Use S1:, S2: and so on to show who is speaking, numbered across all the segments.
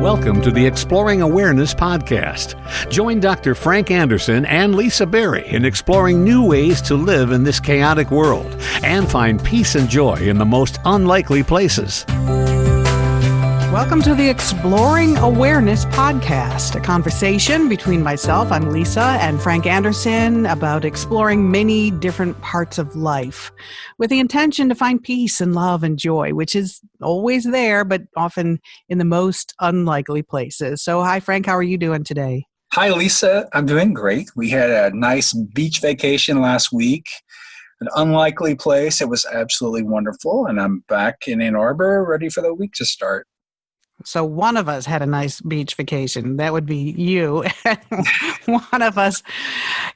S1: Welcome to the Exploring Awareness podcast. Join Dr. Frank Anderson and Lisa Berry in exploring new ways to live in this chaotic world and find peace and joy in the most unlikely places.
S2: Welcome to the Exploring Awareness podcast, a conversation between myself, I'm Lisa, and Frank Anderson about exploring many different parts of life with the intention to find peace and love and joy, which is always there, but often in the most unlikely places. So, hi, Frank, how are you doing today?
S3: Hi, Lisa. I'm doing great. We had a nice beach vacation last week, an unlikely place. It was absolutely wonderful, and I'm back in Ann Arbor, ready for the week to start.
S2: So one of us had a nice beach vacation. That would be you. One of us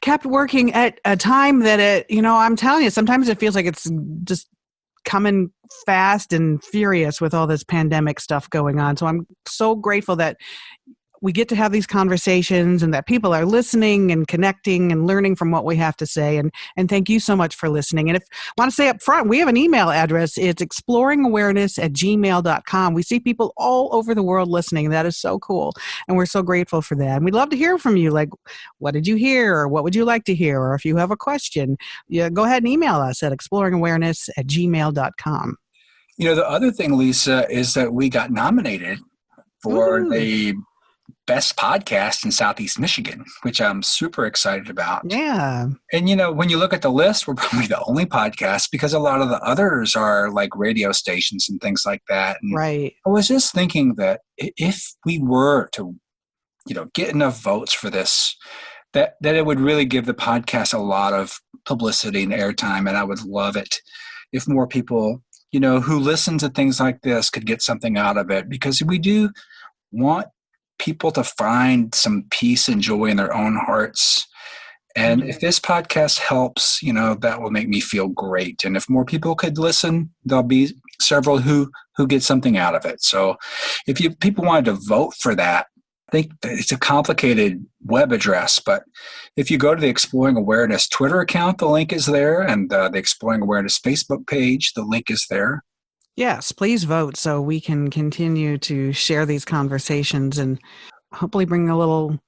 S2: kept working at a time that I'm telling you, sometimes it feels like it's just coming fast and furious with all this pandemic stuff going on. So I'm so grateful that we get to have these conversations and that people are listening and connecting and learning from what we have to say. And thank you so much for listening. And if I want to say up front, we have an email address. It's exploringawareness@gmail.com. We see people all over the world listening. That is so cool. And we're so grateful for that. And we'd love to hear from you. Like, what did you hear? Or what would you like to hear? Or if you have a question, go ahead and email us at exploringawareness@gmail.com.
S3: You know, the other thing, Lisa, is that we got nominated for the best podcast in Southeast Michigan, which I'm super excited about.
S2: Yeah.
S3: And, when you look at the list, we're probably the only podcast because a lot of the others are like radio stations and things like that. And
S2: right.
S3: I was just thinking that if we were to, get enough votes for this, that it would really give the podcast a lot of publicity and airtime. And I would love it if more people, who listen to things like this could get something out of it, because we do want people to find some peace and joy in their own hearts. And if this podcast helps, that will make me feel great. And if more people could listen, there'll be several who get something out of it. So if people wanted to vote for that, I think it's a complicated web address, but if you go to the Exploring Awareness Twitter account, the link is there, and the Exploring Awareness Facebook page, the link is there.
S2: Yes, please vote so we can continue to share these conversations and hopefully bring a little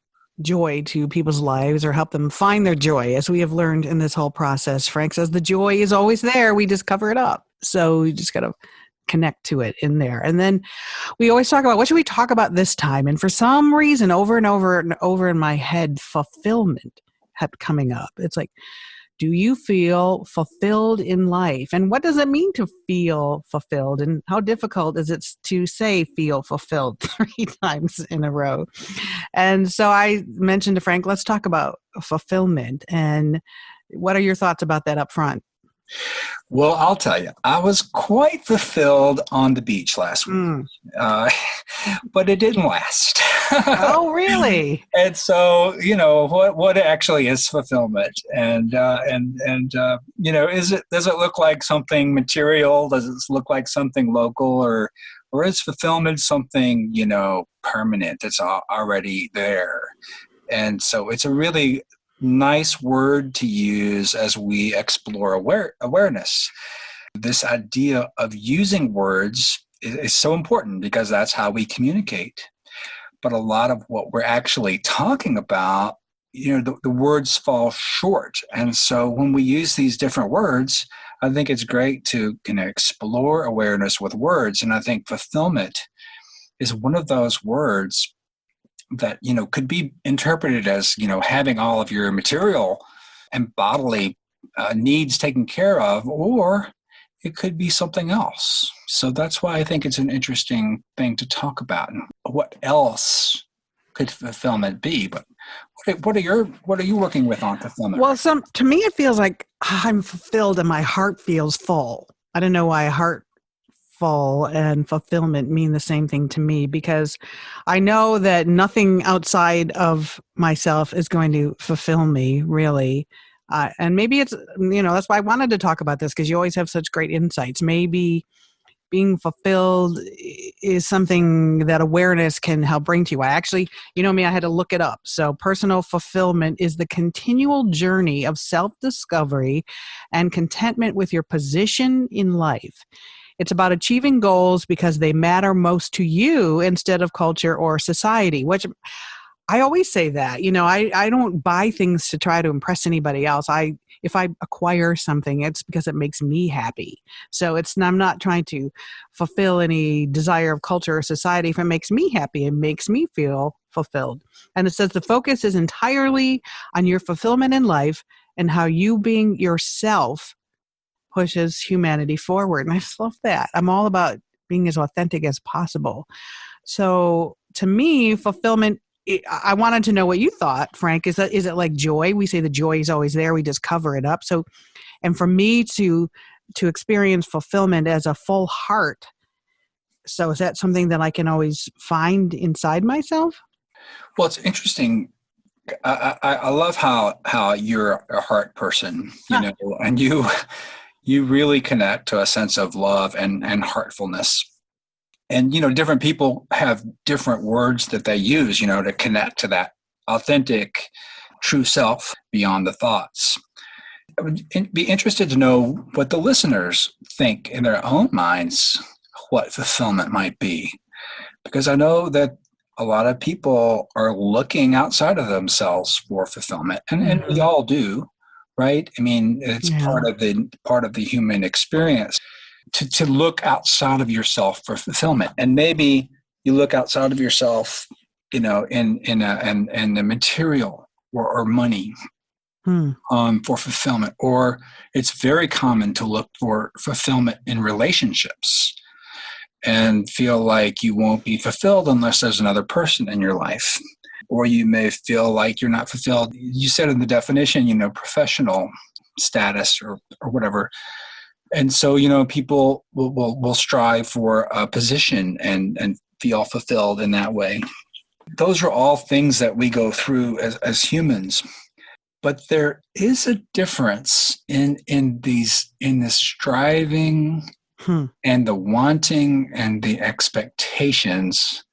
S2: joy to people's lives or help them find their joy. As we have learned in this whole process, Frank says the joy is always there. We just cover it up. So you just got to connect to it in there. And then we always talk about, what should we talk about this time? And for some reason, over and over and over in my head, fulfillment kept coming up. It's like, do you feel fulfilled in life? And what does it mean to feel fulfilled? And how difficult is it to say feel fulfilled 3 times in a row? And so I mentioned to Frank, let's talk about fulfillment. And what are your thoughts about that up front?
S3: Well, I'll tell you, I was quite fulfilled on the beach last week, but it didn't last.
S2: Oh, really?
S3: And so, what actually is fulfillment? And does it look like something material? Does it look like something local, or is fulfillment something, permanent that's already there? And so it's a really nice word to use as we explore awareness. This idea of using words is so important because that's how we communicate. But a lot of what we're actually talking about, the words fall short. And so when we use these different words, I think it's great to explore awareness with words. And I think fulfillment is one of those words that, could be interpreted as, having all of your material and bodily needs taken care of, or it could be something else. So that's why I think it's an interesting thing to talk about. And what else could fulfillment be? But what are you working with on fulfillment?
S2: Well, to me, it feels like I'm fulfilled and my heart feels full. I don't know why heart full and fulfillment mean the same thing to me, because I know that nothing outside of myself is going to fulfill me, really. And maybe it's, that's why I wanted to talk about this, because you always have such great insights. Maybe being fulfilled is something that awareness can help bring to you. I actually, I had to look it up. So personal fulfillment is the continual journey of self-discovery and contentment with your position in life. It's about achieving goals because they matter most to you instead of culture or society, which I always say that. I don't buy things to try to impress anybody else. If I acquire something, it's because it makes me happy. So I'm not trying to fulfill any desire of culture or society. If it makes me happy, it makes me feel fulfilled. And it says the focus is entirely on your fulfillment in life and how you being yourself pushes humanity forward. And I just love that. I'm all about being as authentic as possible. So to me, fulfillment, I wanted to know what you thought, Frank. Is it like joy? We say the joy is always there. We just cover it up. So, and for me to experience fulfillment as a full heart. So is that something that I can always find inside myself?
S3: Well, it's interesting. I love how you're a heart person, and you really connect to a sense of love and heartfulness. And, different people have different words that they use, to connect to that authentic, true self beyond the thoughts. I would be interested to know what the listeners think in their own minds, what fulfillment might be. Because I know that a lot of people are looking outside of themselves for fulfillment. And we all do, right? I mean, it's part of the human experience. To look outside of yourself for fulfillment, and maybe you look outside of yourself, in the material or money for fulfillment, or it's very common to look for fulfillment in relationships and feel like you won't be fulfilled unless there's another person in your life, or you may feel like you're not fulfilled. You said in the definition, professional status or whatever. And so, people will strive for a position and feel fulfilled in that way. Those are all things that we go through as humans. But there is a difference in this striving and the wanting and the expectations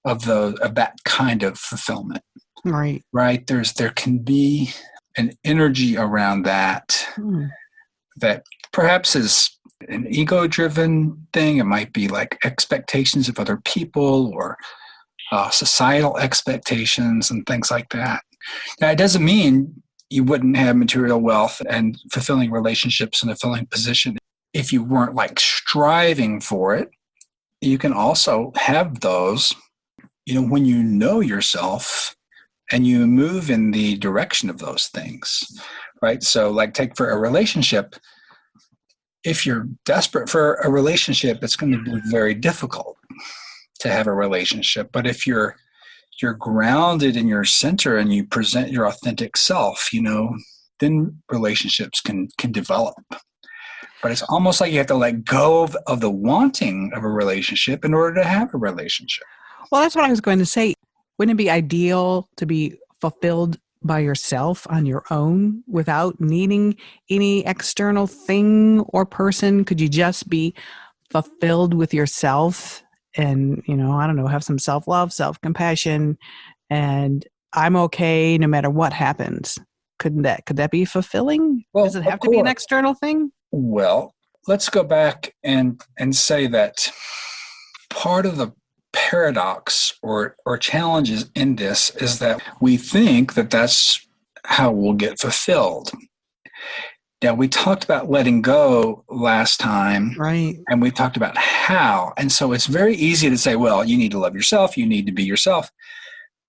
S3: of that kind of fulfillment.
S2: Right.
S3: Right. There can be an energy around that that perhaps is an ego-driven thing. It might be like expectations of other people or societal expectations and things like that. Now, it doesn't mean you wouldn't have material wealth and fulfilling relationships and a fulfilling position if you weren't like striving for it. You can also have those, when you know yourself and you move in the direction of those things, right? So like take for a relationship, if you're desperate for a relationship, it's going to be very difficult to have a relationship. But if you're grounded in your center and you present your authentic self, then relationships can develop. But it's almost like you have to let go of the wanting of a relationship in order to have a relationship.
S2: Well, that's what I was going to say. Wouldn't it be ideal to be fulfilled by yourself on your own without needing any external thing or person? Could you just be fulfilled with yourself and, I don't know, have some self-love, self-compassion, and I'm okay no matter what happens? Could that be fulfilling?
S3: Well,
S2: does it have to be an external thing?
S3: Well, let's go back and say that part of the paradox or challenges in this is that we think that that's how we'll get fulfilled. Now, we talked about letting go last time,
S2: right? And
S3: we talked about how. And so it's very easy to say, well, you need to love yourself, you need to be yourself.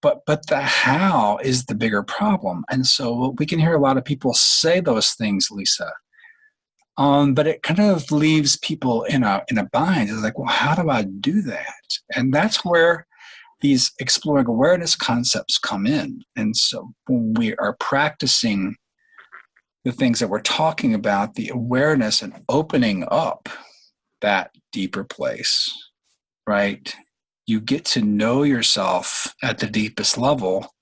S3: But the how is the bigger problem. And so we can hear a lot of people say those things, Lisa. But it kind of leaves people in a bind. It's like, well, how do I do that? And that's where these exploring awareness concepts come in. And so when we are practicing the things that we're talking about, the awareness and opening up that deeper place, right? You get to know yourself at the deepest level.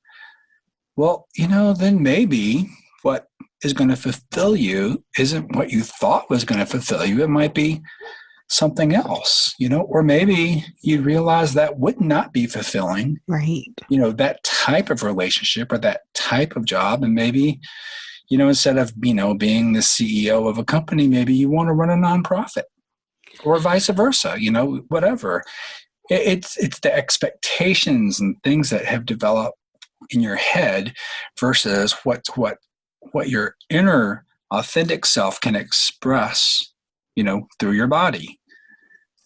S3: Well, then maybe what is going to fulfill you isn't what you thought was going to fulfill you. It might be something else, or maybe you realize that would not be fulfilling,
S2: right?
S3: That type of relationship or that type of job. And maybe, instead of, being the CEO of a company, maybe you want to run a nonprofit. or vice versa, whatever. It's the expectations and things that have developed in your head versus what your inner authentic self can express, through your body.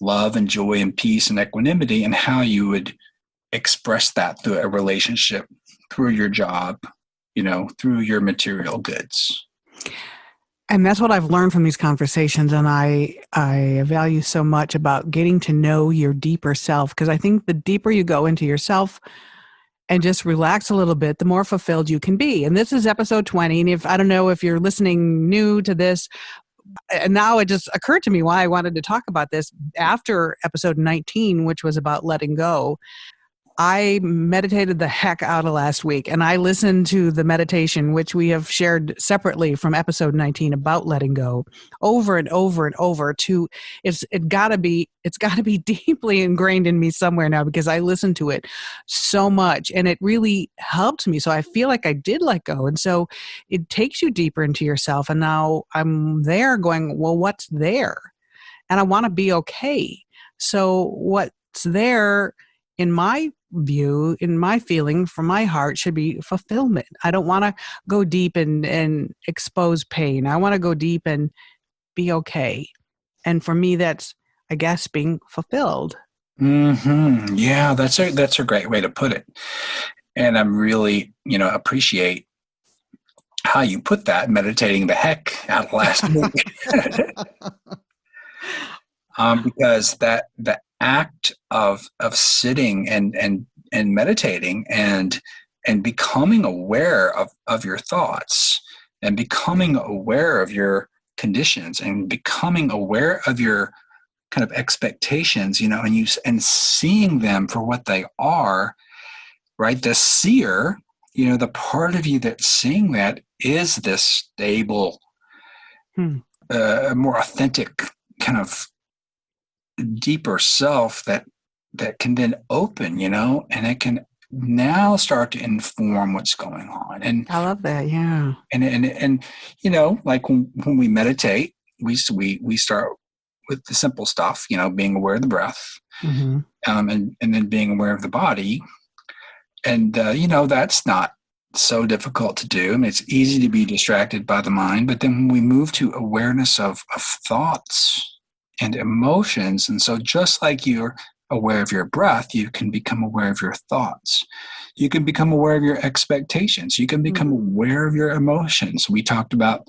S3: Love and joy and peace and equanimity, and how you would express that through a relationship, through your job, through your material goods.
S2: And that's what I've learned from these conversations. And I value so much about getting to know your deeper self, because I think the deeper you go into yourself and just relax a little bit, the more fulfilled you can be. And this is episode 20. And I don't know if you're listening new to this, and now it just occurred to me why I wanted to talk about this after episode 19, which was about letting go. I meditated the heck out of last week, and I listened to the meditation, which we have shared separately from episode 19 about letting go, over and over and over. It's got to be deeply ingrained in me somewhere now, because I listened to it so much, and it really helped me. So I feel like I did let go, and so it takes you deeper into yourself. And now I'm there, going, well, what's there? And I want to be okay. So what's there, in my view, in my feeling, from my heart, should be fulfillment. I don't want to go deep and expose pain. I want to go deep and be okay. And for me, that's, I guess, being fulfilled.
S3: Mm-hmm. Yeah, that's a great way to put it. And I'm really, appreciate how you put that, meditating the heck out of last week. Because the act of sitting and meditating and becoming aware of your thoughts, and becoming aware of your conditions, and becoming aware of your kind of expectations, and seeing them for what they are, right? The seer, the part of you that's seeing that is this stable, more authentic kind of deeper self that can then open, and it can now start to inform what's going on. And
S2: I love that. Yeah.
S3: And like when we meditate, we start with the simple stuff, being aware of the breath,
S2: mm-hmm.
S3: And then being aware of the body. And, that's not so difficult to do. I mean, it's easy to be distracted by the mind, but then when we move to awareness of thoughts and emotions, and so just like you're aware of your breath, you can become aware of your thoughts. You can become aware of your expectations. You can become aware of your emotions. We talked about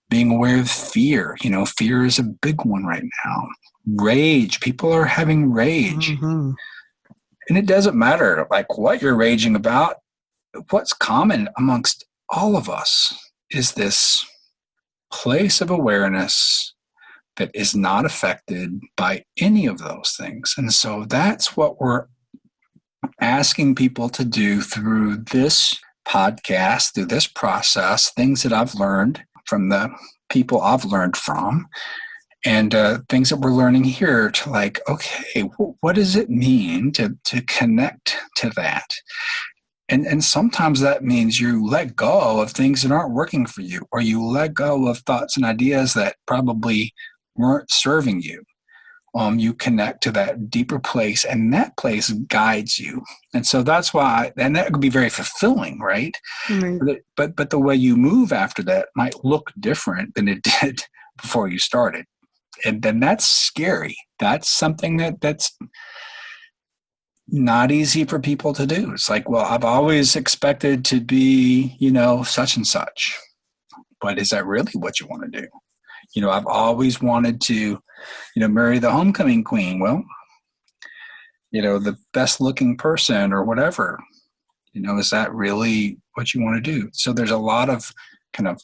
S3: being aware of fear. Fear is a big one right now. Rage. People are having rage.
S2: Mm-hmm.
S3: And it doesn't matter like what you're raging about. What's common amongst all of us is this place of awareness that is not affected by any of those things. And so that's what we're asking people to do through this podcast, through this process, things that I've learned from the people I've learned from, and things that we're learning here to like, okay, what does it mean to connect to that? And sometimes that means you let go of things that aren't working for you, or you let go of thoughts and ideas that probably weren't serving you. You connect to that deeper place, and that place guides you. And so that's why, and that could be very fulfilling, right? Mm-hmm. But the way you move after that might look different than it did before you started. And then that's scary. That's something that's not easy for people to do. It's like, well, I've always expected to be, such and such. But is that really what you want to do? I've always wanted to, marry the homecoming queen. Well, the best looking person or whatever, is that really what you want to do? So there's a lot of kind of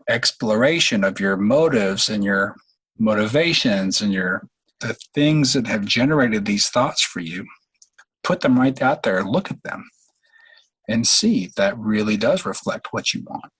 S3: exploration of your motives and your motivations and the things that have generated these thoughts for you. Put them right out there, look at them, and see if that really does reflect what you want.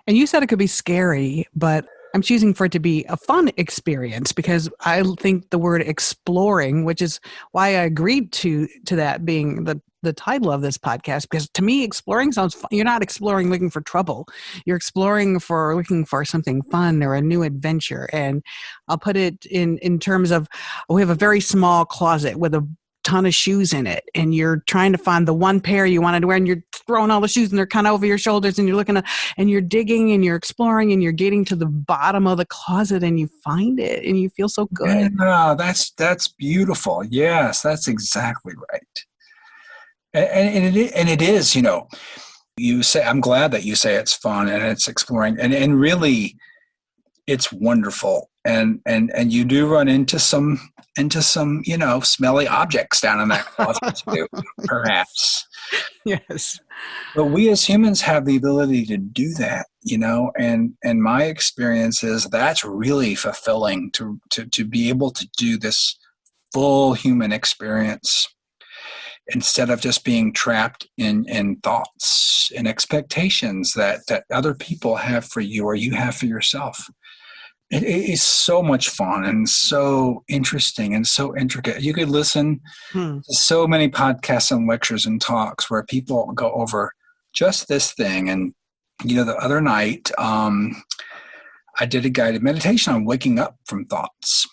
S2: And you said it could be scary, but I'm choosing for it to be a fun experience, because I think the word exploring, which is why I agreed to that being the the title of this podcast, because to me, exploring sounds fun. You're not exploring looking for trouble. You're exploring for looking for something fun or a new adventure. And I'll put it in terms of, we have a very small closet with a ton of shoes in it, and you're trying to find the one pair you wanted to wear, and you're throwing all the shoes and they're kind of over your shoulders, and you're looking at, and you're digging and you're exploring and you're getting to the bottom of the closet and you find it and you feel so good.
S3: Yeah, that's beautiful. Yes, that's exactly right. And it is, you say, I'm glad that you say it's fun and it's exploring, and really it's wonderful. And you do run into some smelly objects down in that closet too, perhaps.
S2: Yes.
S3: But we as humans have the ability to do that, and my experience is that's really fulfilling to be able to do this full human experience instead of just being trapped in thoughts and expectations that other people have for you or you have for yourself. It is so much fun and so interesting and so intricate. You could listen to so many podcasts and lectures and talks where people go over just this thing. And, the other night, I did a guided meditation on waking up from thoughts,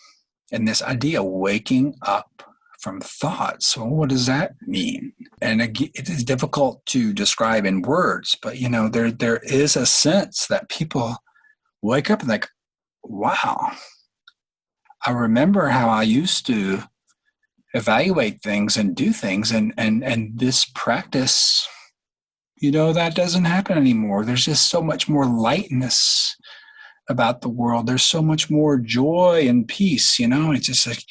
S3: and this idea, waking up from thoughts. Well, what does that mean? And it is difficult to describe in words, but, there is a sense that people wake up and like, wow, I remember how I used to evaluate things and do things, and this practice, that doesn't happen anymore. There's just so much more lightness about the world. There's so much more joy and peace, it's just like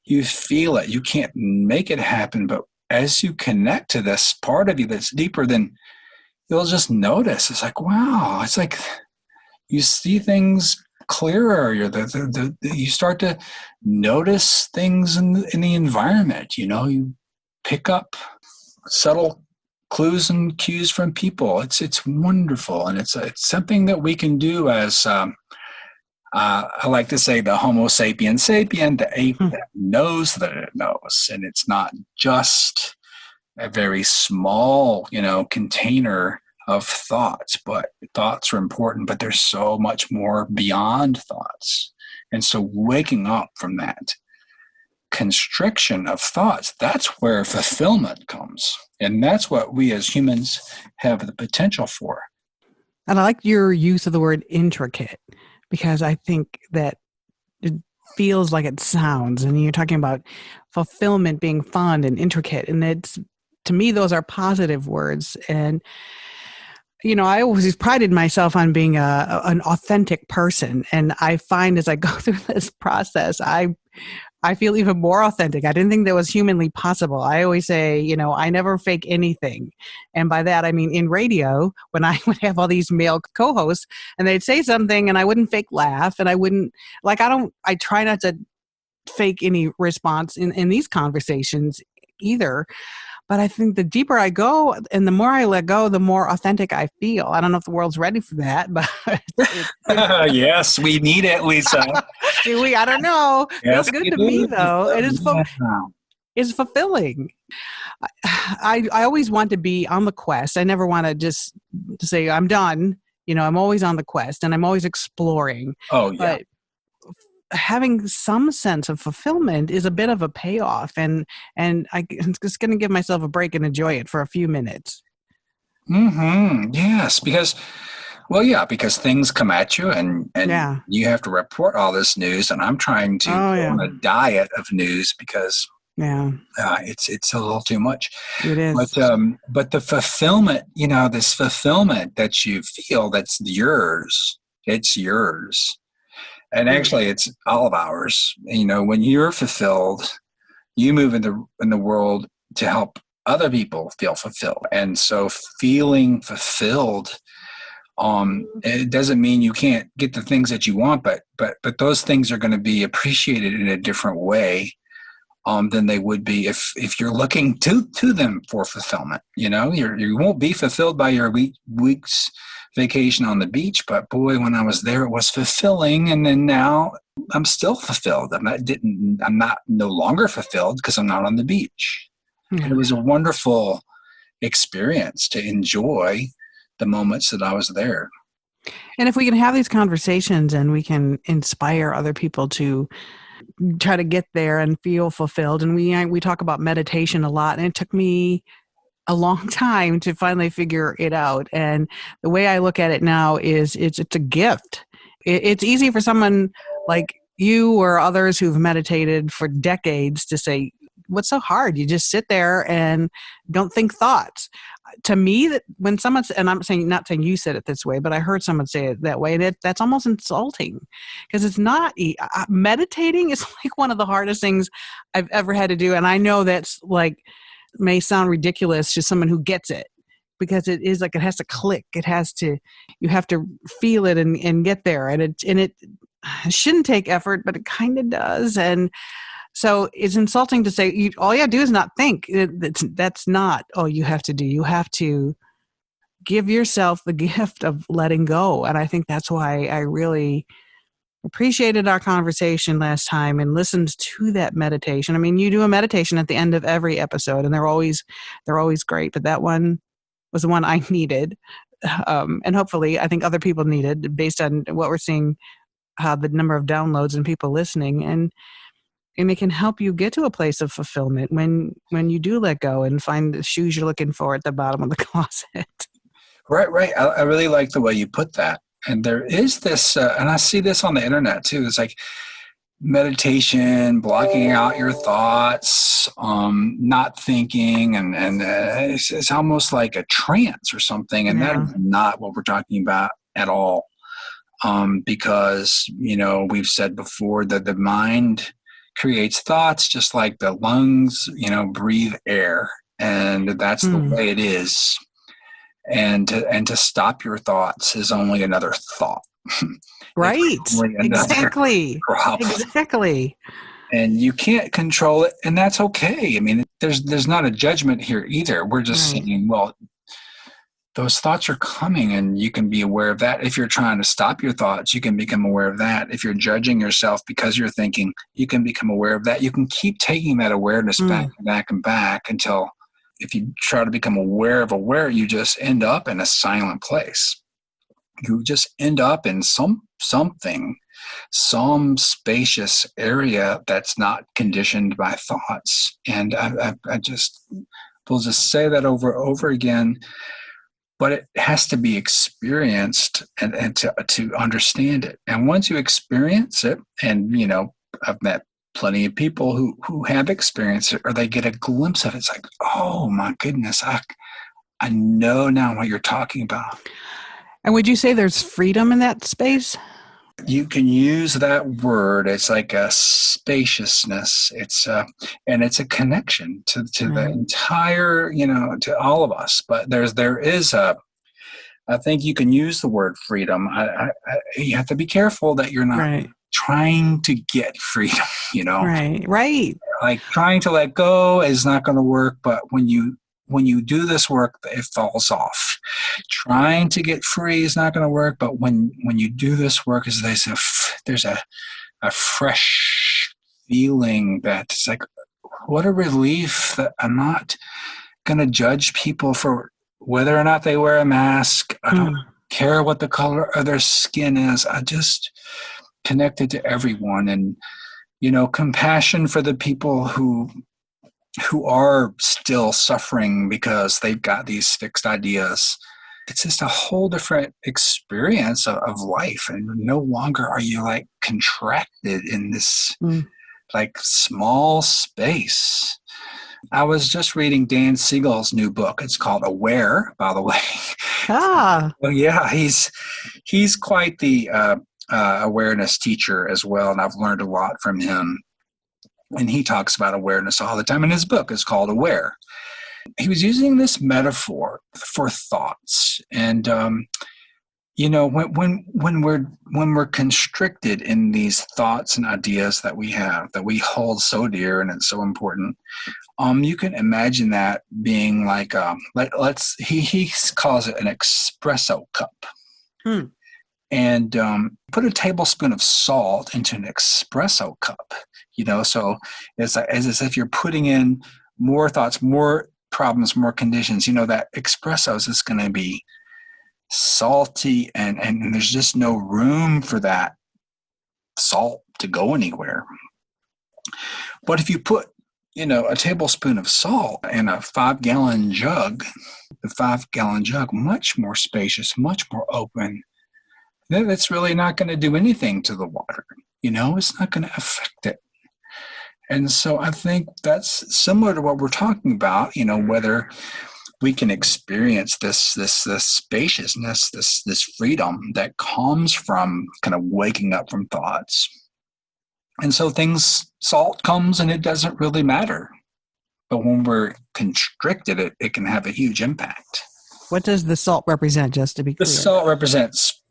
S3: you feel it. You can't make it happen, but as you connect to this part of you that's deeper, then you'll just notice. It's like, wow, it's like you see things clearer. You start to notice things in the environment. You pick up subtle clues and cues from people. It's wonderful, and it's something that we can do as I like to say the Homo sapien sapien, the ape that knows that it knows, and it's not just a very small container of thoughts, but thoughts are important, but there's so much more beyond thoughts. And so waking up from that constriction of thoughts, that's where fulfillment comes. And that's what we as humans have the potential for.
S2: And I like your use of the word intricate, because I think that it feels like it sounds, and you're talking about fulfillment being fun and intricate. And it's, to me, those are positive words. And I always prided myself on being an authentic person. And I find as I go through this process, I feel even more authentic. I didn't think that was humanly possible. I always say, I never fake anything. And by that, I mean in radio, when I would have all these male co-hosts and they'd say something and I wouldn't fake laugh, and I wouldn't, I try not to fake any response in these conversations either. But I think the deeper I go and the more I let go, the more authentic I feel. I don't know if the world's ready for that, but
S3: yes, we need it, Lisa.
S2: Do we? I don't know.
S3: Yes,
S2: Feels good to me, though. It is it's fulfilling. I always want to be on the quest. I never want to just say I'm done. I'm always on the quest and I'm always exploring.
S3: Oh, yeah.
S2: But having some sense of fulfillment is a bit of a payoff, and I'm just going to give myself a break and enjoy it for a few minutes.
S3: Yes, because things come at you, and you have to report all this news, and I'm trying to go on a diet of news because it's a little too much.
S2: It is.
S3: But the fulfillment, this fulfillment that you feel, that's yours. It's yours. And actually, it's all of ours. When you're fulfilled, you move in the world to help other people feel fulfilled. And so feeling fulfilled, it doesn't mean you can't get the things that you want, but those things are going to be appreciated in a different way than they would be if you're looking to them for fulfillment. You won't be fulfilled by your week's vacation on the beach, but boy, when I was there, it was fulfilling. And then now I'm still fulfilled. I'm not no longer fulfilled because I'm not on the beach. Mm-hmm. It was a wonderful experience, to enjoy the moments that I was there.
S2: And if we can have these conversations and we can inspire other people to try to get there and feel fulfilled. And we talk about meditation a lot, and it took me a long time to finally figure it out. And the way I look at it now is it's a gift. It's easy for someone like you or others who've meditated for decades to say, what's so hard? You just sit there and don't think thoughts. To me, that when someone, and I'm saying, not saying you said it this way, but I heard someone say it that way, and that's almost insulting, because it's not, meditating is like one of the hardest things I've ever had to do. And I know that's like, may sound ridiculous to someone who gets it, because it is like, it has to click. You have to feel it and get there. And it shouldn't take effort, but it kind of does. And so it's insulting to say all you have to do is not think. That's not all you have to do. You have to give yourself the gift of letting go. And I think that's why I really appreciated our conversation last time and listened to that meditation. I mean, you do a meditation at the end of every episode, and they're always great. But that one was the one I needed. And hopefully I think other people needed, based on what we're seeing, the number of downloads and people listening. And it can help you get to a place of fulfillment when you do let go and find the shoes you're looking for at the bottom of the closet.
S3: Right. I really like the way you put that. And there is this, and I see this on the internet too. It's like meditation, blocking out your thoughts, not thinking, and it's almost like a trance or something. And that is not what we're talking about at all. Because, we've said before that the mind creates thoughts just like the lungs, breathe air, and that's the way it is. And to stop your thoughts is only another thought.
S2: Right. Exactly.
S3: Problem.
S2: Exactly.
S3: And you can't control it, and that's okay. I mean, there's not a judgment here either. We're just saying, well, those thoughts are coming, and you can be aware of that. If you're trying to stop your thoughts, you can become aware of that. If you're judging yourself because you're thinking, you can become aware of that. You can keep taking that awareness back and back and back until, if you try to become aware of aware, you just end up in a silent place. You just end up in some spacious area that's not conditioned by thoughts. And I will just say that over again. But it has to be experienced and to understand it. And once you experience it, and I've met plenty of people who have experienced it, or they get a glimpse of it. It's like, oh my goodness, I know now what you're talking about.
S2: And would you say there's freedom in that space?
S3: You can use that word. It's like a spaciousness. It's and it's a connection to the entire, to all of us. But there is I think you can use the word freedom. You have to be careful that you're not trying to get freedom.
S2: Right.
S3: Like trying to let go is not going to work. But when you do this work, it falls off. Trying to get free is not going to work, but when you do this work, there's a fresh feeling that it's like, what a relief that I'm not going to judge people for whether or not they wear a mask. I don't care what the color of their skin is. I just connected to everyone, and compassion for the people who are still suffering because they've got these fixed ideas. It's just a whole different experience of life. And no longer are you like contracted in this like small space. I was just reading Dan Siegel's new book. It's called Aware, by the way. Well, yeah, he's quite the awareness teacher as well. And I've learned a lot from him. And he talks about awareness all the time. And his book is called Aware. He was using this metaphor for thoughts. And, when we're constricted in these thoughts and ideas that we have, that we hold so dear and it's so important, you can imagine that being like, he calls it an espresso cup. And put a tablespoon of salt into an espresso cup, so it's like, as if you're putting in more thoughts, more problems, more conditions. That espresso is just going to be salty, and there's just no room for that salt to go anywhere. But if you put, a tablespoon of salt in a 5-gallon jug, the 5-gallon jug, much more spacious, much more open, then it's really not going to do anything to the water. It's not going to affect it. And so I think that's similar to what we're talking about, whether we can experience this spaciousness, this freedom that comes from kind of waking up from thoughts. And so salt comes and it doesn't really matter. But when we're constricted, it can have a huge impact.
S2: What does the salt represent, just to be clear?
S3: The salt represents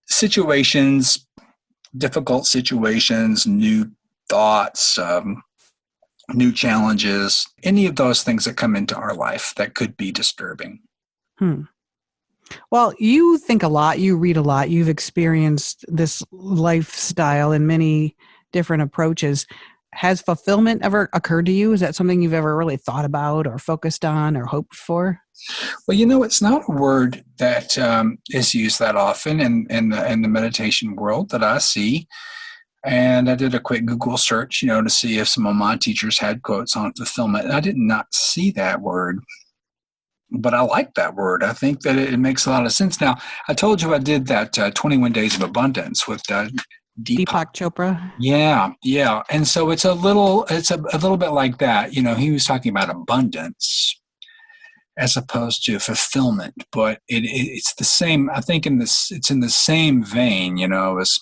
S3: situations, difficult situations, new thoughts, new challenges, any of those things that come into our life that could be disturbing.
S2: Well, you think a lot, you read a lot, you've experienced this lifestyle in many different approaches. Has fulfillment ever occurred to you? Is that something you've ever really thought about or focused on or hoped for?
S3: Well, it's not a word that is used that often in the meditation world that I see. And I did a quick Google search, to see if some of my teachers had quotes on fulfillment. And I did not see that word, but I like that word. I think that it makes a lot of sense. Now, I told you I did that 21 Days of Abundance with
S2: Deepak Chopra.
S3: Yeah. And so it's a little bit like that. He was talking about abundance as opposed to fulfillment, but it's the same. I think it's in the same vein, as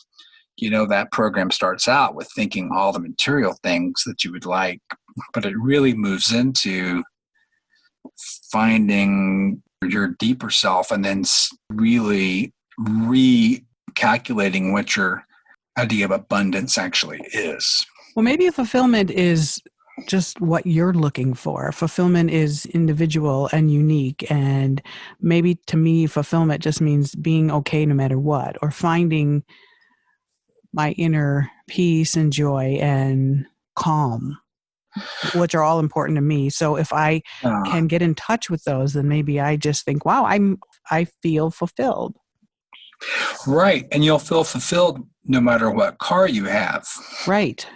S3: that program starts out with thinking all the material things that you would like, but it really moves into finding your deeper self and then really recalculating what your idea of abundance actually is.
S2: Well, maybe fulfillment is just what you're looking for. Fulfillment is individual and unique. And maybe to me, fulfillment just means being okay no matter what, or finding my inner peace and joy and calm, which are all important to me. So if I can get in touch with those, then maybe I just think, wow, I feel fulfilled.
S3: Right. And you'll feel fulfilled no matter what car you have.
S2: Right.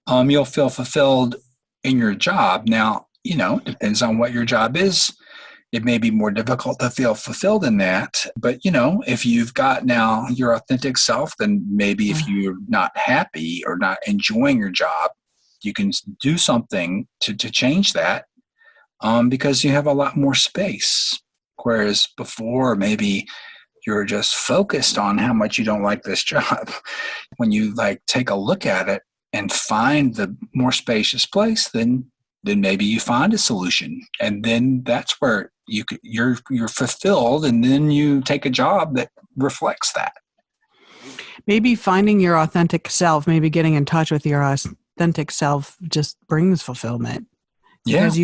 S3: You'll feel fulfilled in your job. Now, depends on what your job is. It may be more difficult to feel fulfilled in that. But, if you've got now your authentic self, then maybe if you're not happy or not enjoying your job, you can do something to change that because you have a lot more space. Whereas before, maybe you're just focused on how much you don't like this job. When you take a look at it and find the more spacious place, then maybe you find a solution, and then that's where you're fulfilled, and then you take a job that reflects that.
S2: Maybe finding your authentic self, maybe getting in touch with your authentic self, just brings fulfillment.
S3: Yeah,
S2: because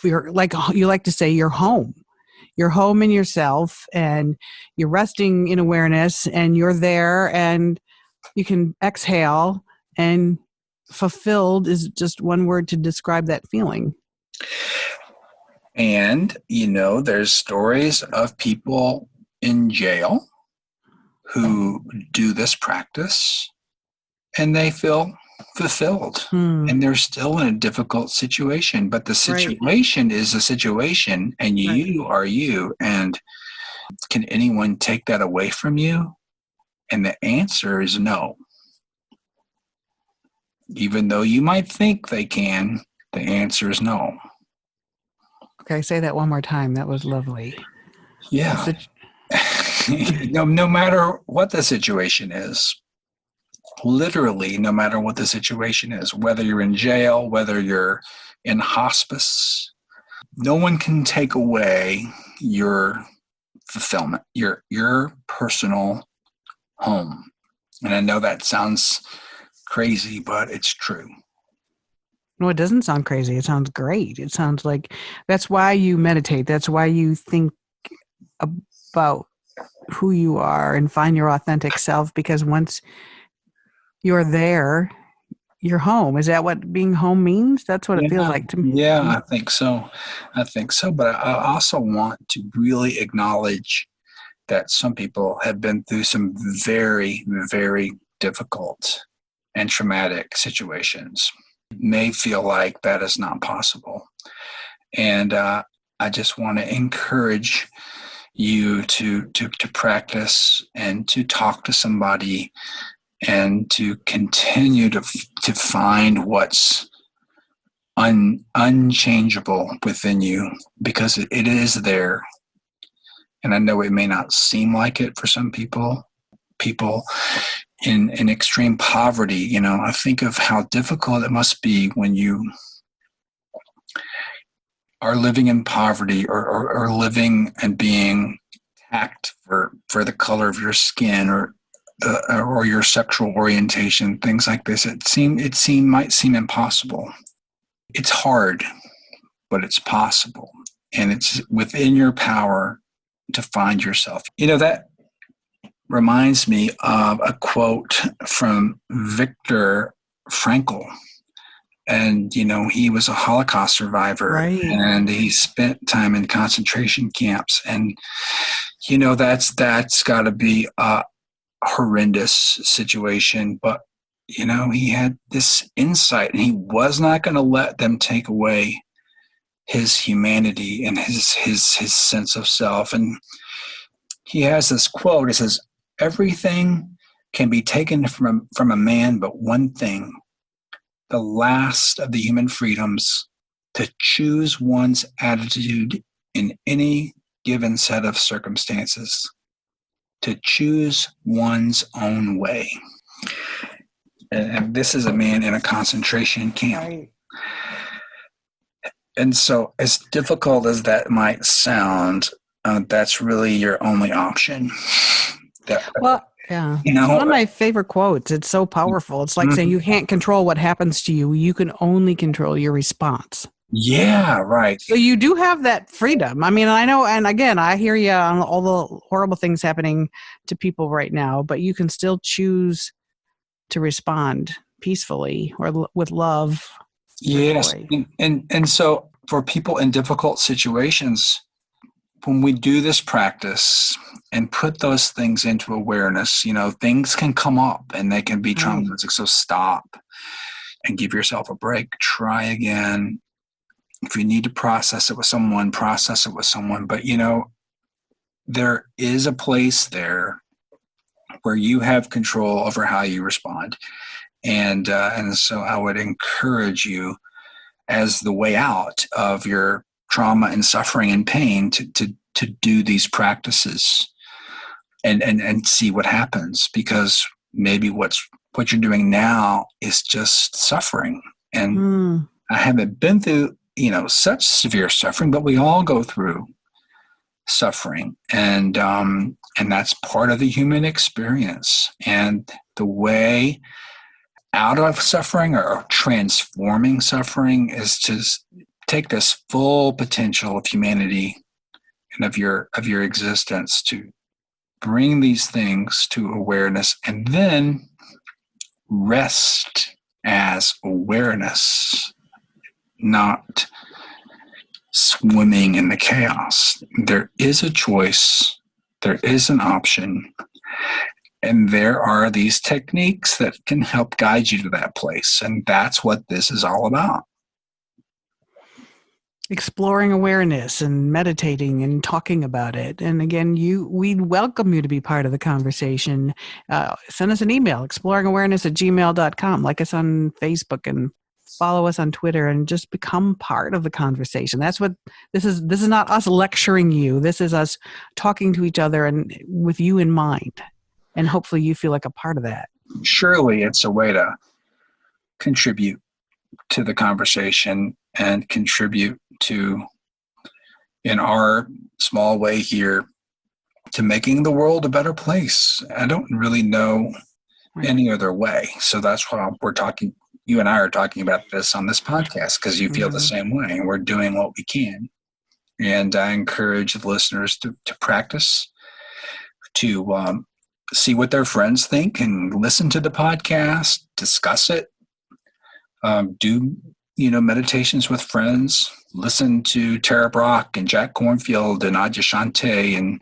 S2: you're like you like to say, you're home. You're home in yourself, and you're resting in awareness, and you're there, and you can exhale. And fulfilled is just one word to describe that feeling.
S3: And, there's stories of people in jail who do this practice and they feel fulfilled. And they're still in a difficult situation, but the situation is a situation, and you are you. And can anyone take that away from you? And the answer is no. Even though you might think they can, the answer is no.
S2: Okay, say that one more time. That was lovely.
S3: Yeah. No matter what the situation is, literally, no matter what the situation is, whether you're in jail, whether you're in hospice, no one can take away your fulfillment, your personal home. And I know that sounds crazy, but it's true.
S2: No, it doesn't sound crazy. It sounds great. It sounds like that's why you meditate. That's why you think about who you are and find your authentic self, because once you're there, your home. Is that what being home means? That's what it feels
S3: Yeah,
S2: like to me.
S3: yeah, I think so. I think so. But I also want to really acknowledge that some people have been through some very, very difficult and traumatic situations. May feel like that is not possible. And I just want to encourage you to practice and to talk to somebody and to continue to find what's unchangeable within you, because it is there. And I know it may not seem like it for some people in extreme poverty. I think of how difficult it must be when you are living in poverty, or living and being attacked for the color of your skin, or your sexual orientation, things like this. It might seem impossible. It's hard, but it's possible, and it's within your power to find yourself. That reminds me of a quote from Viktor Frankl. And, he was a Holocaust survivor,
S2: Right.
S3: and he spent time in concentration camps. And, that's got to be a horrendous situation. But, he had this insight, and he was not going to let them take away his humanity and his sense of self. And he has this quote. It says, "Everything can be taken from a man, but one thing, the last of the human freedoms, to choose one's attitude in any given set of circumstances, to choose one's own way." And this is a man in a concentration camp.
S2: Right.
S3: And so, as difficult as that might sound, that's really your only option.
S2: Well, yeah. It's one of my favorite quotes. It's so powerful. It's like saying you can't control what happens to you. You can only control your response.
S3: Yeah, right.
S2: So you do have that freedom. I mean, I know, and again, I hear you on all the horrible things happening to people right now, but you can still choose to respond peacefully or with love.
S3: Yes. And so for people in difficult situations, when we do this practice and put those things into awareness, things can come up and they can be traumatic. So stop and give yourself a break. Try again. If you need to process it with someone, process it with someone. But, there is a place there where you have control over how you respond. And so I would encourage you, as the way out of your trauma and suffering and pain, to do these practices and see what happens, because maybe what you're doing now is just suffering. And I haven't been through, such severe suffering, but we all go through suffering. And that's part of the human experience. And the way out of suffering, or transforming suffering, is to take this full potential of humanity and of your existence, to bring these things to awareness, and then rest as awareness, not swimming in the chaos. There is a choice, there is an option, and there are these techniques that can help guide you to that place. And that's what this is all about.
S2: Exploring awareness and meditating and talking about it. And again, we welcome you to be part of the conversation. Send us an email, exploringawareness@gmail.com. Like us on Facebook and follow us on Twitter, and just become part of the conversation. That's what this is. This is not us lecturing you. This is us talking to each other and with you in mind. And hopefully you feel like a part of that.
S3: Surely it's a way to contribute to the conversation and contribute to, in our small way here, to making the world a better place. I don't really know any other way. So that's why we're talking. You and I are talking about this on this podcast, because you feel the same way, and we're doing what we can. And I encourage the listeners to practice, to see what their friends think, and listen to the podcast, discuss it, Do, meditations with friends, listen to Tara Brach and Jack Kornfield and Adyashanti and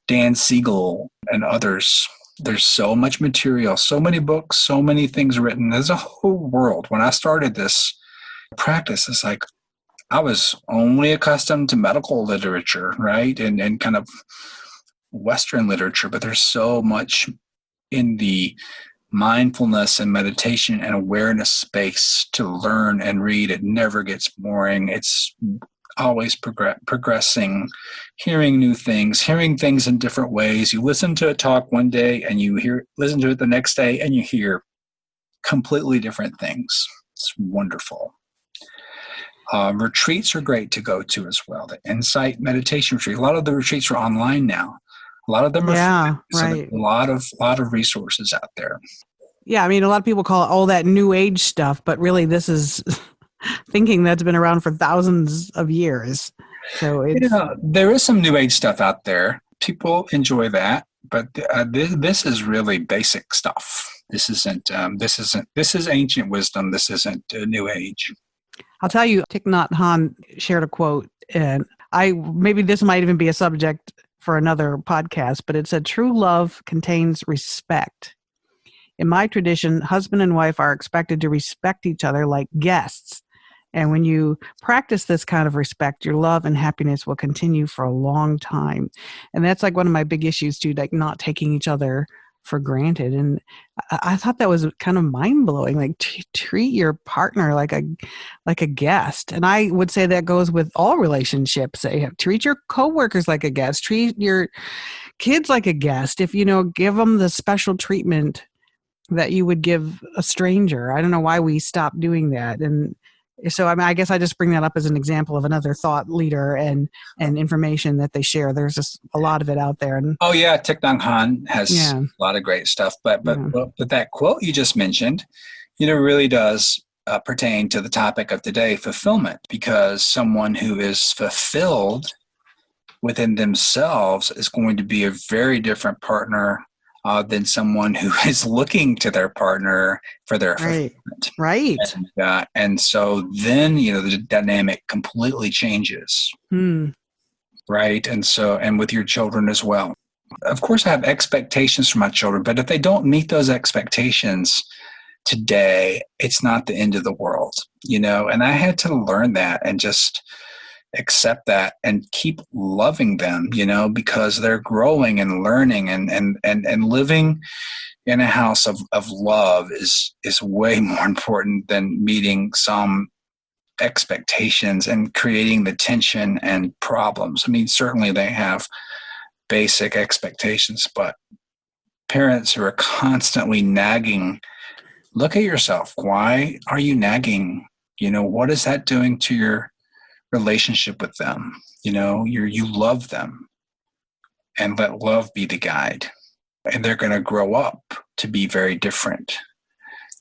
S3: Dan Siegel and others. There's so much material, so many books, so many things written. There's a whole world. When I started this practice, it's like I was only accustomed to medical literature, right? And kind of Western literature, but there's so much in the mindfulness and meditation and awareness space to learn and read. It never gets boring. It's always progressing, hearing new things, hearing things in different ways. You listen to a talk one day and listen to it the next day and you hear completely different things. It's wonderful. Retreats are great to go to as well. The Insight Meditation Retreat. A lot of the retreats are online now. A lot of them are free, so there's a lot of resources out there.
S2: Yeah, I mean, a lot of people call it all that new age stuff, but really this is thinking that's been around for thousands of years. So
S3: there is some new age stuff out there. People enjoy that, but this is really basic stuff. This is ancient wisdom. This isn't new age.
S2: I'll tell you, Thich Nhat Hanh shared a quote, and maybe this might even be a subject for another podcast, but it said, "True love contains respect. In my tradition, husband and wife are expected to respect each other like guests. And when you practice this kind of respect, your love and happiness will continue for a long time." And that's like one of my big issues too, like not taking each other for granted. And I thought that was kind of mind blowing. Like treat your partner like a guest. And I would say that goes with all relationships. Treat your coworkers like a guest. Treat your kids like a guest. If give them the special treatment that you would give a stranger. I don't know why we stopped doing that. And so, I mean, I guess I just bring that up as an example of another thought leader and information that they share. There's just a lot of it out there. And
S3: oh yeah, Thich Nhat Hanh has a lot of great stuff. But that quote you just mentioned, really does pertain to the topic of today, fulfillment, because someone who is fulfilled within themselves is going to be a very different partner than someone who is looking to their partner for their fulfillment.
S2: Right.
S3: And so then, the dynamic completely changes. Right. And with your children as well. Of course, I have expectations for my children, but if they don't meet those expectations today, it's not the end of the world, and I had to learn that and just accept that and keep loving them, because they're growing and learning and living in a house of love is way more important than meeting some expectations and creating the tension and problems. I mean, certainly they have basic expectations, but parents who are constantly nagging, look at yourself. Why are you nagging? What is that doing to your relationship with them? You love them, and let love be the guide. And they're going to grow up to be very different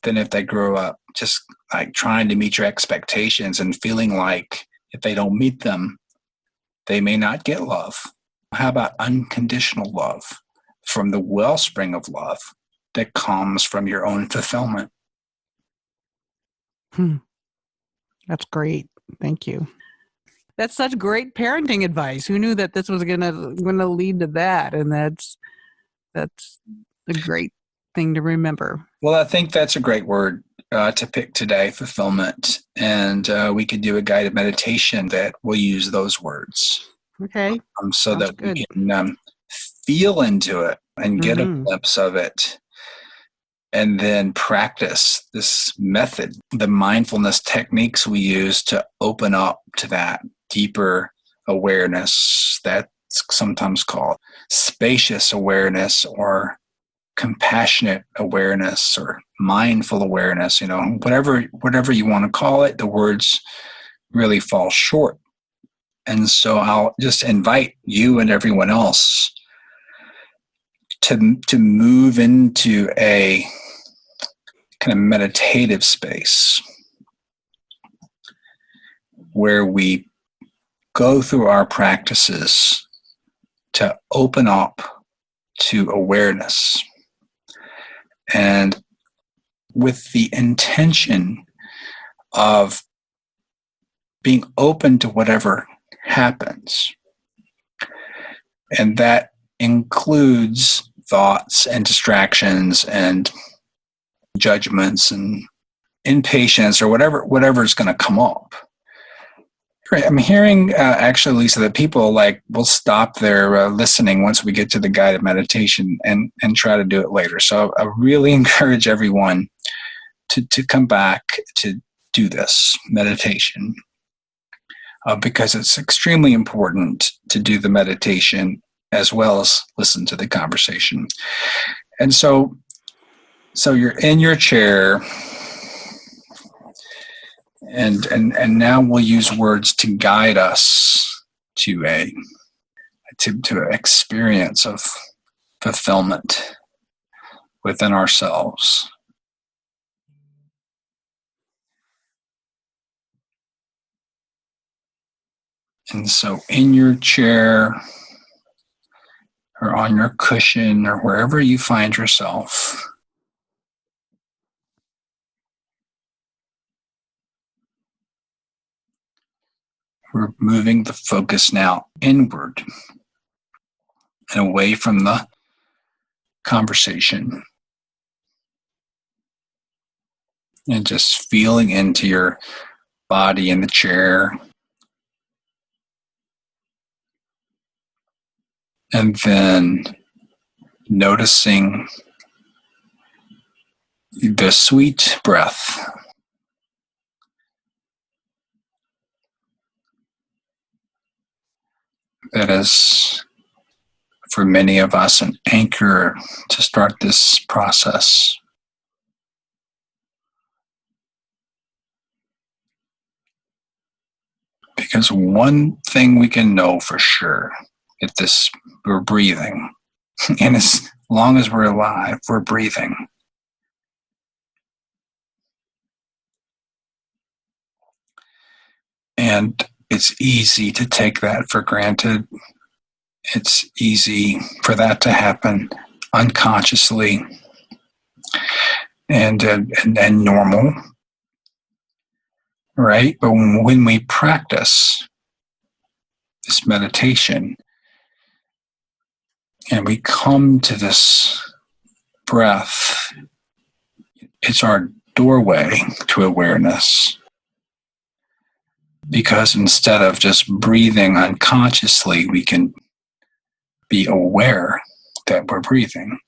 S3: than if they grow up just like trying to meet your expectations and feeling like if they don't meet them, they may not get love. How about unconditional love from the wellspring of love that comes from your own fulfillment?
S2: That's great. Thank you. That's such great parenting advice. Who knew that this was gonna lead to that? And that's a great thing to remember.
S3: Well, I think that's a great word to pick today, fulfillment. And we could do a guided meditation that will use those words.
S2: Okay.
S3: So that we can feel into it and get a glimpse of it. And then practice this method, the mindfulness techniques we use to open up to that deeper awareness that's sometimes called spacious awareness or compassionate awareness or mindful awareness, whatever you want to call it. The words really fall short. And so I'll just invite you and everyone else to move into a kind of meditative space where we go through our practices to open up to awareness, and with the intention of being open to whatever happens. And that includes thoughts and distractions and judgments and impatience or whatever is going to come up. I'm hearing actually, Lisa, that people will stop their listening once we get to the guided meditation and try to do it later. So I really encourage everyone to come back to do this meditation because it's extremely important to do the meditation as well as listen to the conversation. And so you're in your chair. And now we'll use words to guide us to to experience of fulfillment within ourselves. And so in your chair or on your cushion or wherever you find yourself, we're moving the focus now inward and away from the conversation. And just feeling into your body in the chair. And then noticing the sweet breath that is, for many of us, an anchor to start this process. Because one thing we can know for sure is we're breathing. And as long as we're alive, we're breathing. And it's easy to take that for granted. It's easy for that to happen unconsciously and normal, right? But when we practice this meditation and we come to this breath, it's our doorway to awareness. Because instead of just breathing unconsciously, we can be aware that we're breathing.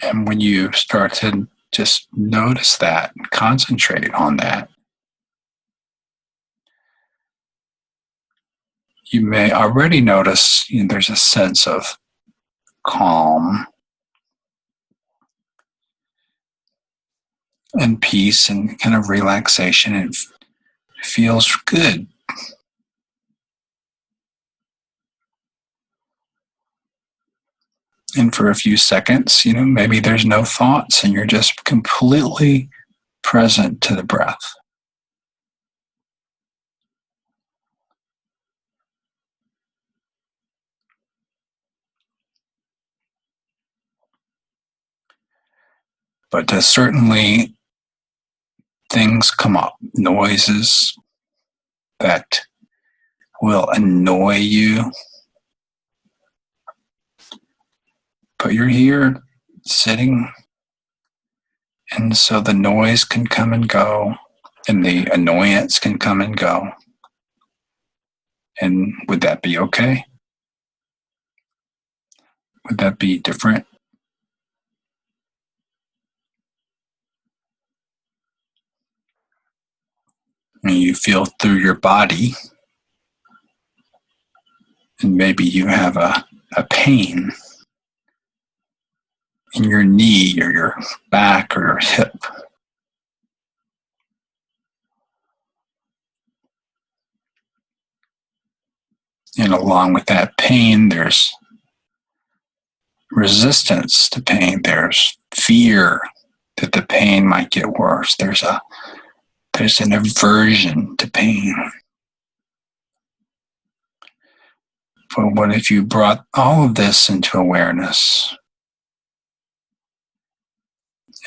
S3: And when you start to just notice that, concentrate on that, you may already notice there's a sense of calm and peace and kind of relaxation. It feels good. And for a few seconds, maybe there's no thoughts and you're just completely present to the breath. But certainly things come up, noises that will annoy you. But you're here sitting, and so the noise can come and go, and the annoyance can come and go. And would that be okay? Would that be different? And you feel through your body, and maybe you have a pain in your knee or your back or your hip. And along with that pain, there's resistance to pain. There's fear that the pain might get worse. There's an aversion to pain. But what if you brought all of this into awareness?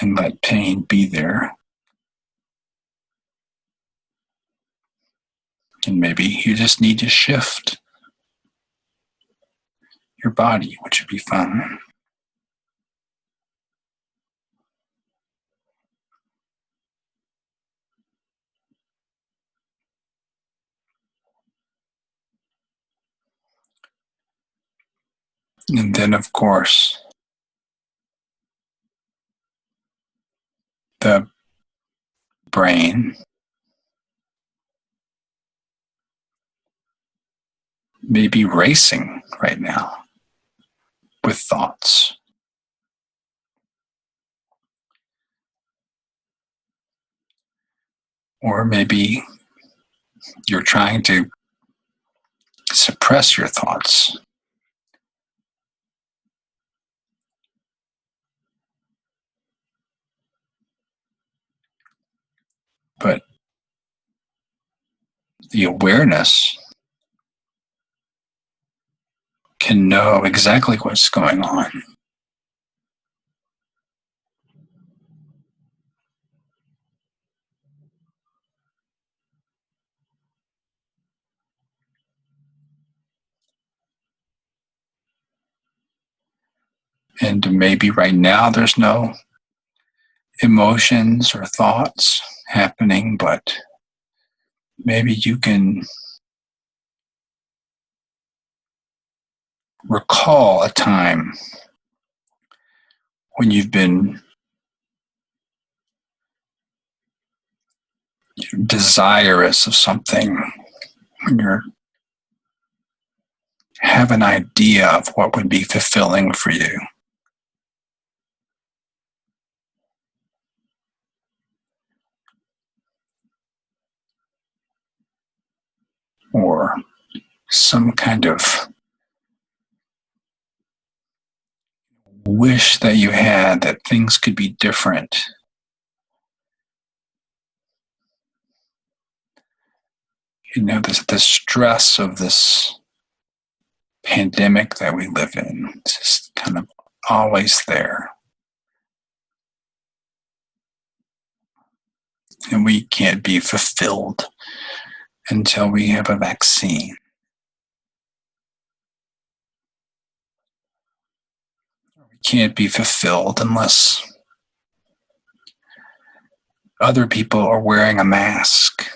S3: and let pain be there. And maybe you just need to shift your body, which would be fun. And then, of course, the brain may be racing right now with thoughts. Or maybe you're trying to suppress your thoughts. But the awareness can know exactly what's going on. And maybe right now there's no emotions or thoughts happening, but maybe you can recall a time when you've been desirous of something, when you have an idea of what would be fulfilling for you. Or some kind of wish that you had that things could be different. You know, the stress of this pandemic that we live in, it's just kind of always there. And we can't be fulfilled until we have a vaccine. We can't be fulfilled unless other people are wearing a mask.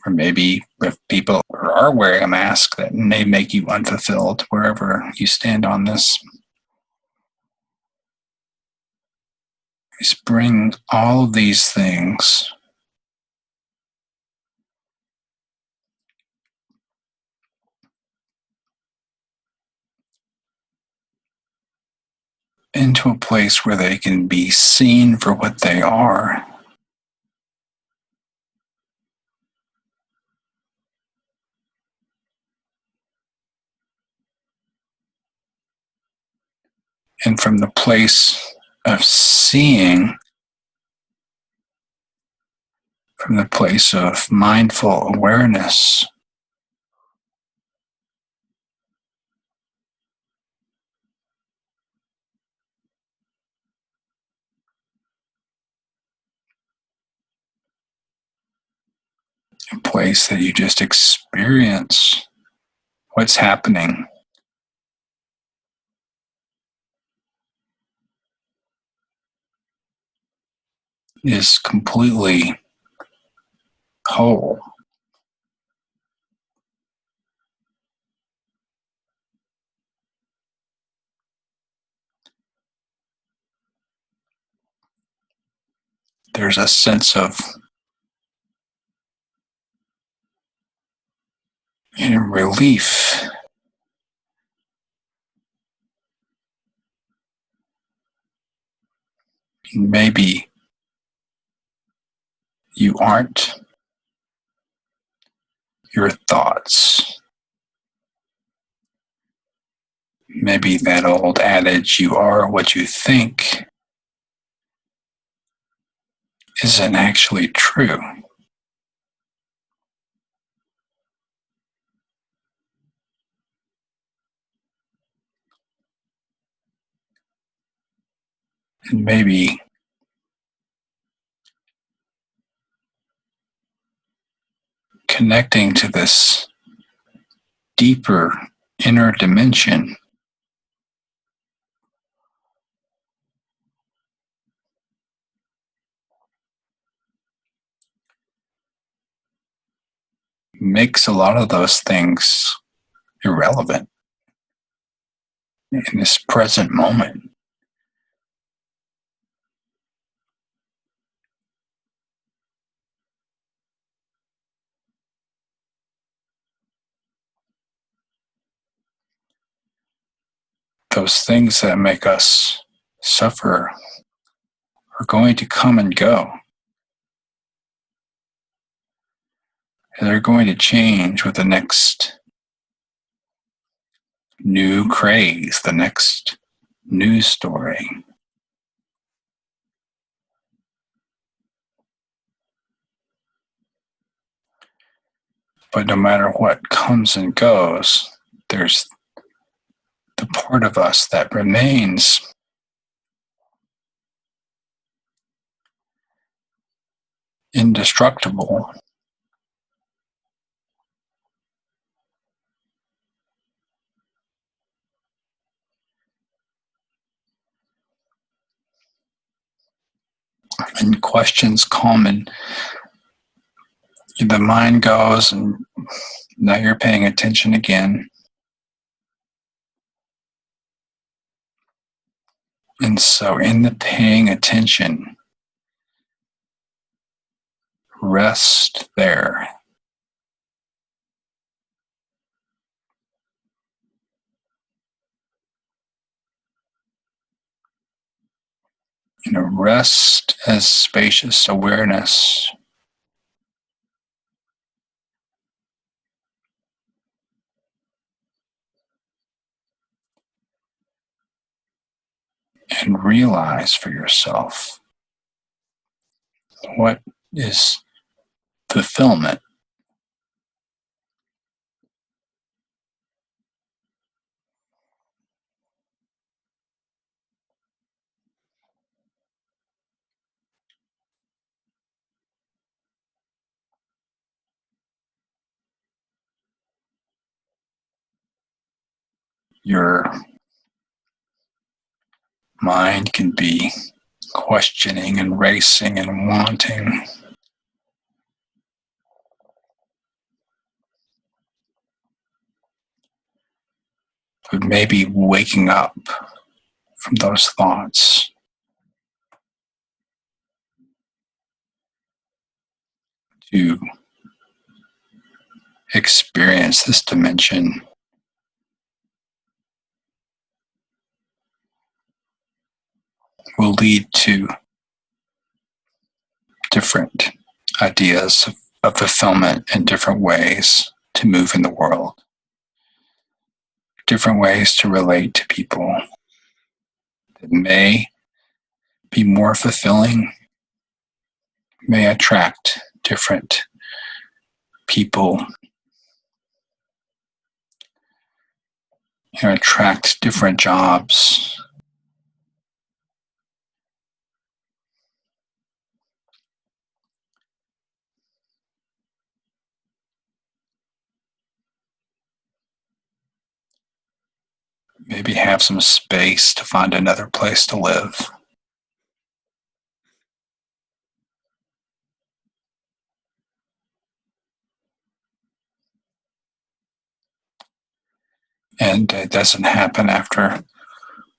S3: Or maybe if people are wearing a mask, that may make you unfulfilled wherever you stand on this. Just bring all of these things into a place where they can be seen for what they are. And from the place of seeing, from the place of mindful awareness, a place that you just experience what's happening. Is completely whole. There's a sense of relief. Maybe you aren't your thoughts. Maybe that old adage, you are what you think, isn't actually true. And maybe connecting to this deeper inner dimension makes a lot of those things irrelevant in this present moment. Those things that make us suffer are going to come and go. And they're going to change with the next new craze, the next news story. But no matter what comes and goes, there's the part of us that remains indestructible. And questions come and the mind goes, and now you're paying attention again. And so in the paying attention, rest there. Rest as spacious awareness. And realize for yourself what is fulfillment. Your mind can be questioning and racing and wanting. But maybe waking up from those thoughts to experience this dimension will lead to different ideas of fulfillment and different ways to move in the world, different ways to relate to people that may be more fulfilling, may attract different people, attract different jobs. Maybe have some space to find another place to live. And it doesn't happen after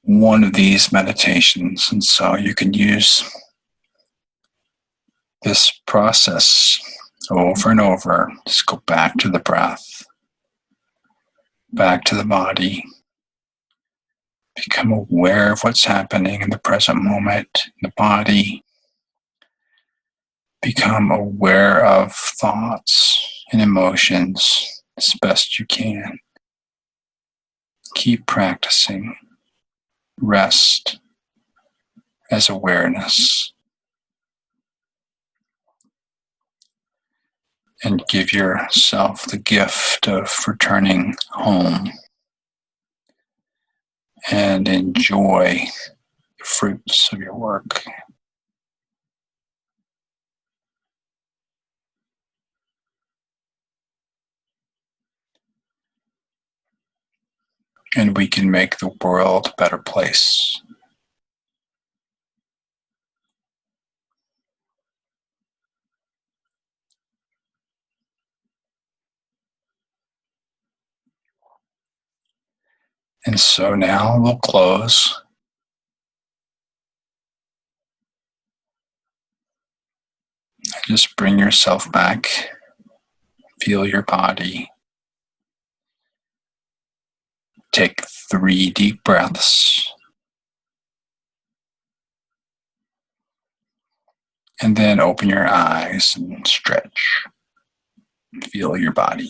S3: one of these meditations. And so you can use this process over and over. Just go back to the breath, back to the body. Become aware of what's happening in the present moment, in the body. Become aware of thoughts and emotions as best you can. Keep practicing. Rest as awareness. And give yourself the gift of returning home and enjoy fruits of your work. And we can make the world a better place. And so now we'll close. Just bring yourself back. Feel your body. Take 3 deep breaths. And then open your eyes and stretch. Feel your body.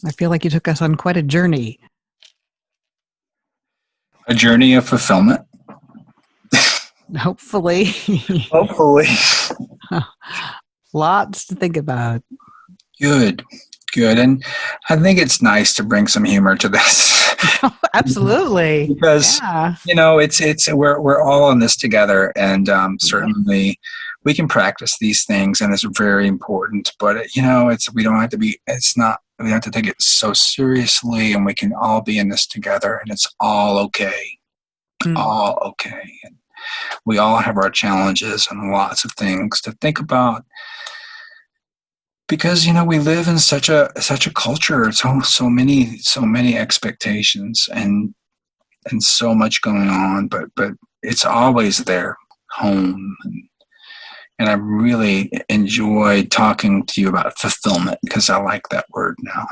S2: I feel like you took us on quite a journey.
S3: A journey of fulfillment.
S2: Hopefully.
S3: Hopefully.
S2: Lots to think about.
S3: Good. And I think it's nice to bring some humor to this.
S2: Absolutely.
S3: Because, it's we're all in this together, and certainly we can practice these things, and it's very important. But we don't have to take it so seriously, and we can all be in this together, and it's all okay. All okay. And we all have our challenges and lots of things to think about. Because we live in such a culture, so many expectations and so much going on, but it's always there, home, and I really enjoy talking to you about fulfillment because I like that word now.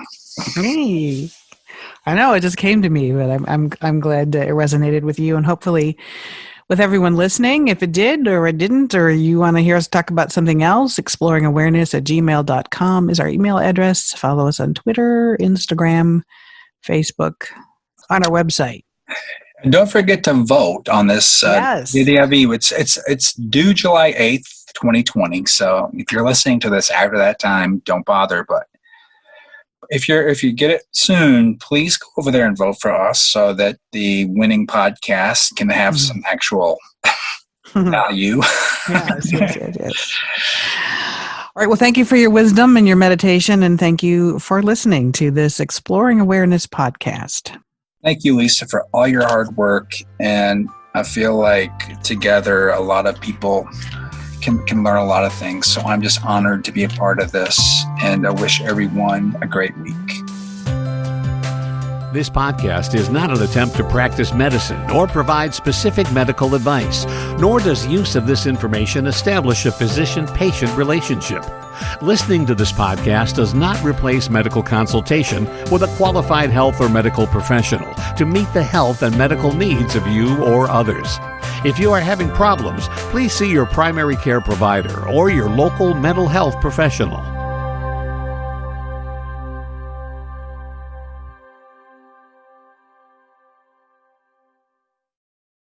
S2: Hey, I know it just came to me, but I'm glad that it resonated with you, and hopefully with everyone listening. If it did or it didn't, or you want to hear us talk about something else, exploringawareness@gmail.com is our email address. Follow us on Twitter, Instagram, Facebook, on our website.
S3: And don't forget to vote on this DDIV. It's due July 8th, 2020. So if you're listening to this after that time, don't bother. But if you get it soon, please go over there and vote for us so that the winning podcast can have some actual value.
S2: Yes. All right. Well, thank you for your wisdom and your meditation, and thank you for listening to this Exploring Awareness podcast.
S3: Thank you, Lisa, for all your hard work. And I feel like together a lot of people can learn a lot of things. So I'm just honored to be a part of this, and I wish everyone a great week.
S1: This podcast is not an attempt to practice medicine or provide specific medical advice, nor does use of this information establish a physician-patient relationship. Listening to this podcast does not replace medical consultation with a qualified health or medical professional to meet the health and medical needs of you or others. If you are having problems, please see your primary care provider or your local mental health professional.